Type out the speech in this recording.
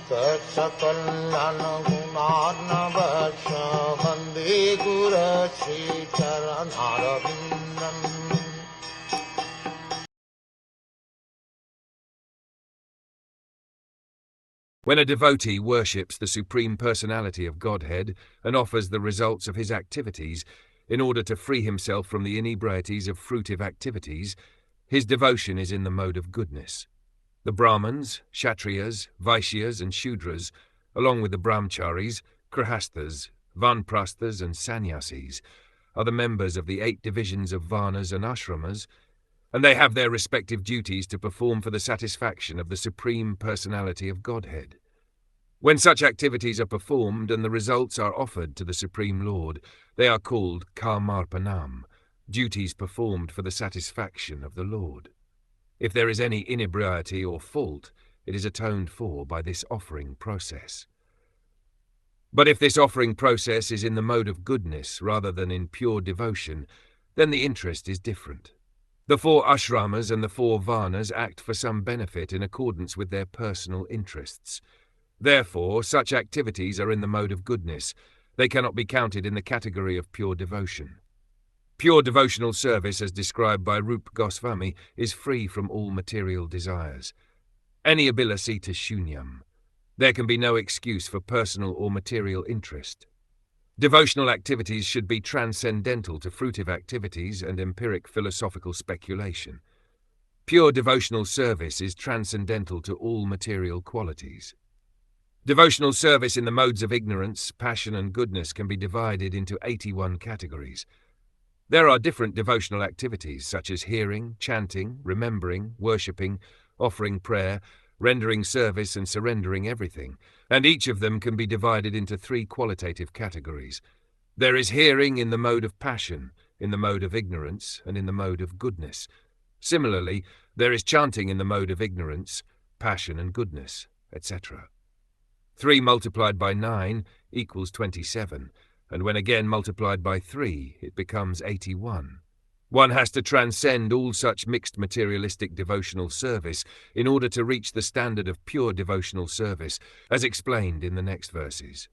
Saksakalyan gunarnavasya Vande Guru Sri Charanarvindam. When a devotee worships the Supreme Personality of Godhead and offers the results of his activities in order to free himself from the inebrieties of fruitive activities, his devotion is in the mode of goodness. The Brahmins, Kshatriyas, Vaishyas and Shudras, along with the Brahmacharis, Grihasthas, Vanprasthas and Sannyasis, are the members of the 8 divisions of Varnas and Ashramas, and they have their respective duties to perform for the satisfaction of the Supreme Personality of Godhead. When such activities are performed and the results are offered to the Supreme Lord, they are called karmarpanam, duties performed for the satisfaction of the Lord. If there is any inebriety or fault, it is atoned for by this offering process. But if this offering process is in the mode of goodness rather than in pure devotion, then the interest is different. The 4 ashramas and the 4 varnas act for some benefit in accordance with their personal interests. Therefore, such activities are in the mode of goodness. They cannot be counted in the category of pure devotion. Pure devotional service, as described by Rupa Goswami, is free from all material desires. Any ability to shunyam. There can be no excuse for personal or material interest. Devotional activities should be transcendental to fruitive activities and empiric philosophical speculation. Pure devotional service is transcendental to all material qualities. Devotional service in the modes of ignorance, passion and goodness can be divided into 81 categories. There are different devotional activities such as hearing, chanting, remembering, worshipping, offering prayer, rendering service and surrendering everything, and each of them can be divided into 3 qualitative categories. There is hearing in the mode of passion, in the mode of ignorance, and in the mode of goodness. Similarly, there is chanting in the mode of ignorance, passion and goodness, etc. 3 multiplied by 9 equals 27, and when again multiplied by 3, it becomes 81. One has to transcend all such mixed materialistic devotional service in order to reach the standard of pure devotional service, as explained in the next verses.